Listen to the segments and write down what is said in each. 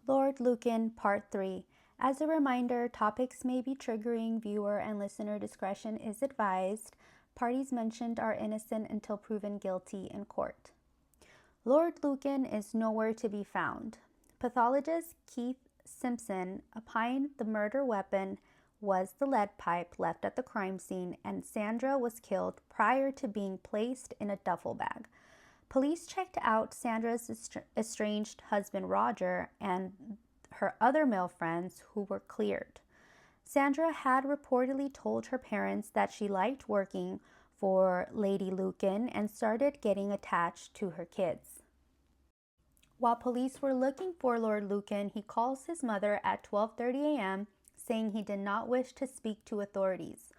Lord Lucan, Part 3. As a reminder, topics may be triggering. Viewer and listener discretion is advised. Parties mentioned are innocent until proven guilty in court. Lord Lucan is nowhere to be found. Pathologist Keith Simpson opined the murder weapon was the lead pipe left at the crime scene, and Sandra was killed prior to being placed in a duffel bag. Police checked out Sandra's estranged husband Roger and her other male friends, who were cleared. Sandra had reportedly told her parents that she liked working for Lady Lucan and started getting attached to her kids. While police were looking for Lord Lucan, he calls his mother at 12:30 a.m., saying he did not wish to speak to authorities.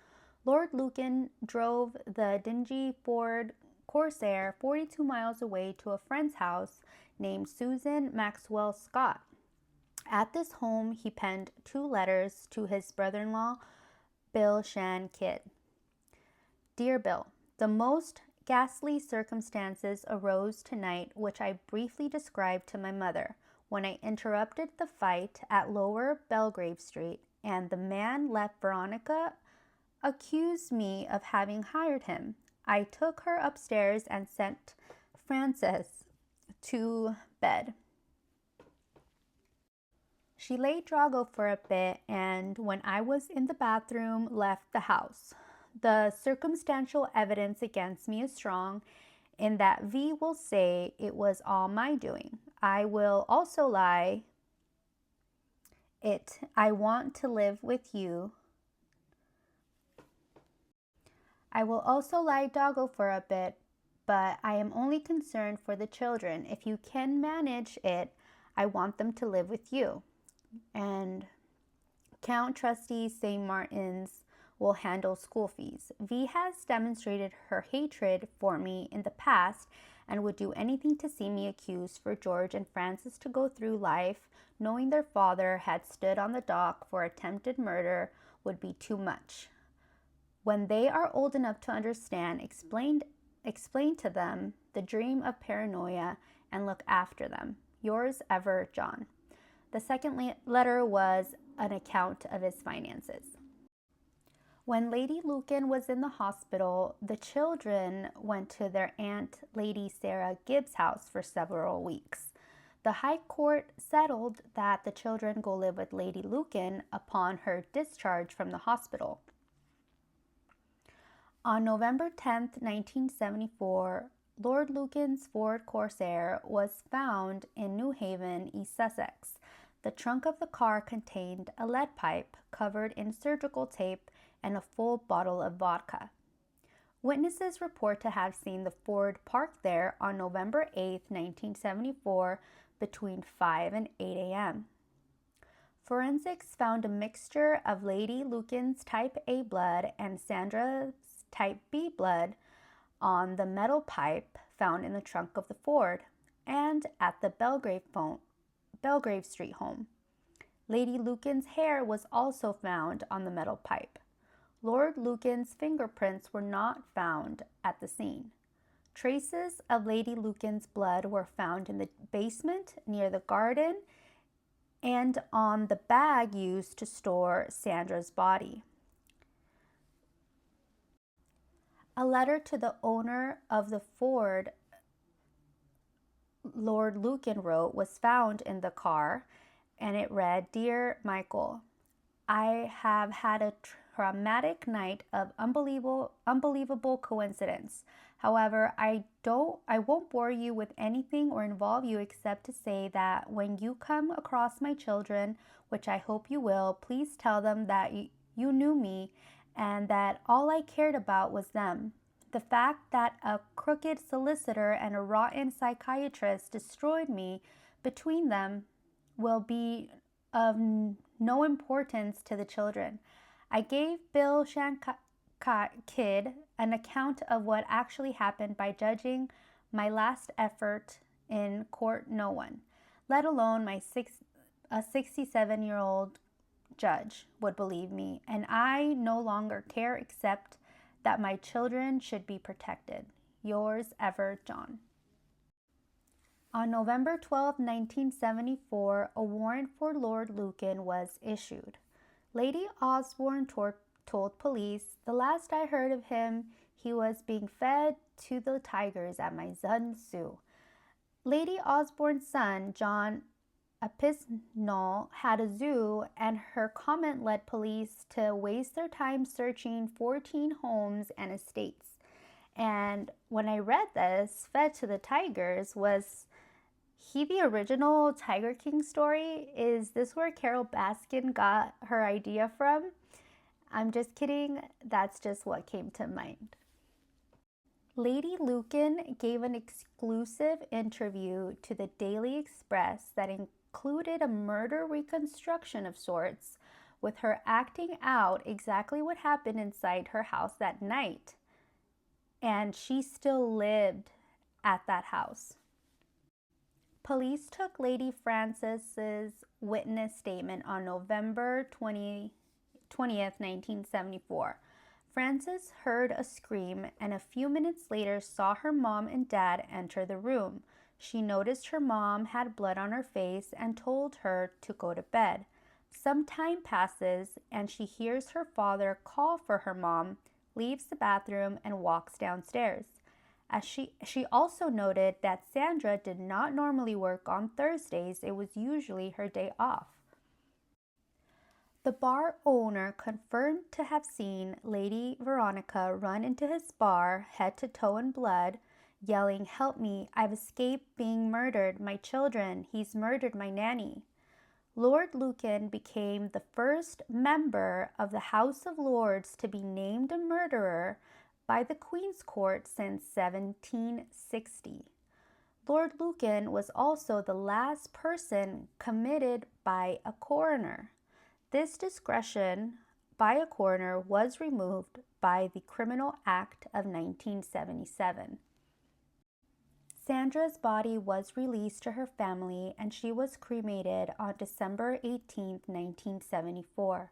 Lord Lucan drove the dingy Ford Corsair 42 miles away to a friend's house named Susan Maxwell Scott. At this home, he penned 2 letters to his brother-in-law, Bill Shan Kidd. Dear Bill, the most ghastly circumstances arose tonight, which I briefly described to my mother when I interrupted the fight at Lower Belgrave Street, and the man left Veronica accused me of having hired him. I took her upstairs and sent Frances to bed. She laid Drago for a bit, and when I was in the bathroom, left the house. The circumstantial evidence against me is strong in that V will say it was all my doing. I will also lie I want to live with you. I will also lie doggo for a bit, but I am only concerned for the children. If you can manage it, I want them to live with you. And Count Trustee St. Martin's will handle school fees. V has demonstrated her hatred for me in the past and would do anything to see me accused for George and Francis to go through life knowing their father had stood on the dock for attempted murder would be too much. When they are old enough to understand, explain to them the dream of paranoia and look after them. Yours ever, John. The second letter was an account of his finances. When Lady Lucan was in the hospital, the children went to their aunt, Lady Sarah Gibbs' house for several weeks. The High Court settled that the children go live with Lady Lucan upon her discharge from the hospital. On November 10, 1974, Lord Lucan's Ford Corsair was found in New Haven, East Sussex. The trunk of the car contained a lead pipe covered in surgical tape and a full bottle of vodka. Witnesses report to have seen the Ford parked there on November 8, 1974, between 5 and 8 a.m. Forensics found a mixture of Lady Lucan's type A blood and Sandra's type B blood on the metal pipe found in the trunk of the Ford and at the Belgrave Street home. Lady Lucan's hair was also found on the metal pipe. Lord Lucan's fingerprints were not found at the scene. Traces of Lady Lucan's blood were found in the basement near the garden and on the bag used to store Sandra's body. A letter to the owner of the Ford Lord Lucan wrote was found in the car, and it read, Dear Michael, I have had a traumatic night of unbelievable coincidence. However, I won't bore you with anything or involve you except to say that when you come across my children, which I hope you will, please tell them that you knew me and that all I cared about was them. The fact that a crooked solicitor and a rotten psychiatrist destroyed me between them will be of no importance to the children. I gave Bill Shan Kidd an account of what actually happened by judging my last effort in court no one, let alone a 67-year-old judge, would believe me, and I no longer care except that my children should be protected. Yours ever, John. On November 12, 1974, a warrant for Lord Lucan was issued. Lady Osborne told police, "The last I heard of him, he was being fed to the tigers at my son's zoo." Lady Osborne's son, John Apisnall, had a zoo, and her comment led police to waste their time searching 14 homes and estates. And when I read this, fed to the tigers, was he the original Tiger King story? Is this where Carol Baskin got her idea from? I'm just kidding. That's just what came to mind. Lady Lucan gave an exclusive interview to the Daily Express that included a murder reconstruction of sorts, with her acting out exactly what happened inside her house that night. And she still lived at that house. Police took Lady Frances's witness statement on November 20th, 1974. Frances heard a scream and a few minutes later saw her mom and dad enter the room. She noticed her mom had blood on her face and told her to go to bed. Some time passes and she hears her father call for her mom, leaves the bathroom, and walks downstairs. As she also noted that Sandra did not normally work on Thursdays. It was usually her day off. The bar owner confirmed to have seen Lady Veronica run into his bar, head to toe in blood, yelling, "Help me, I've escaped being murdered, my children, he's murdered my nanny." Lord Lucan became the first member of the House of Lords to be named a murderer by the Queen's Court since 1760. Lord Lucan was also the last person committed by a coroner. This discretion by a coroner was removed by the Criminal Act of 1977. Sandra's body was released to her family and she was cremated on December 18, 1974.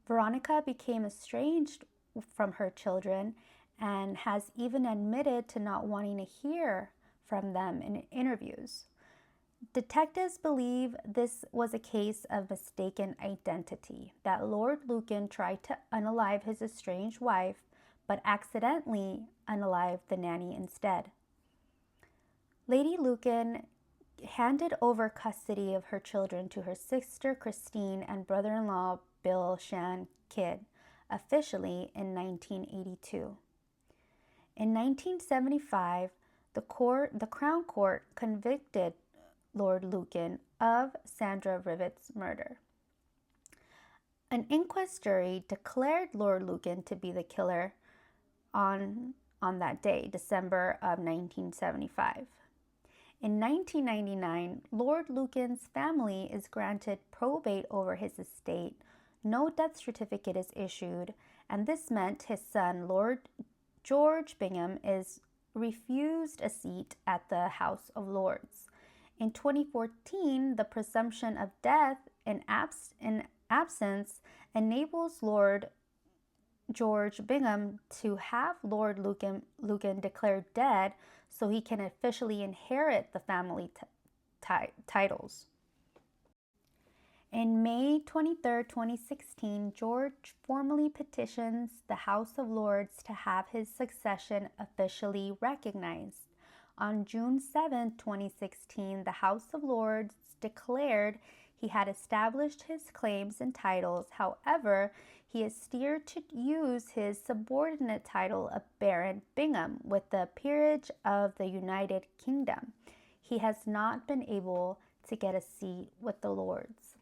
Veronica became estranged from her children and has even admitted to not wanting to hear from them in interviews. Detectives believe this was a case of mistaken identity, that Lord Lucan tried to unalive his estranged wife, but accidentally unalived the nanny instead. Lady Lucan handed over custody of her children to her sister Christine and brother-in-law Bill Shan Kidd, officially in 1982. In 1975, the Crown Court convicted Lord Lucan of Sandra Rivet's murder. An inquest jury declared Lord Lucan to be the killer on that day, December of 1975. In 1999, Lord Lucan's family is granted probate over his estate. No death certificate is issued, and this meant his son, Lord George Bingham, is refused a seat at the House of Lords. In 2014, the presumption of death in absence enables Lord George Bingham to have Lord Lucan declared dead so he can officially inherit the family titles. In May 23, 2016, George formally petitions the House of Lords to have his succession officially recognized. On June 7, 2016, the House of Lords declared he had established his claims and titles. However, he is steered to use his subordinate title of Baron Bingham with the peerage of the United Kingdom. He has not been able to get a seat with the Lords.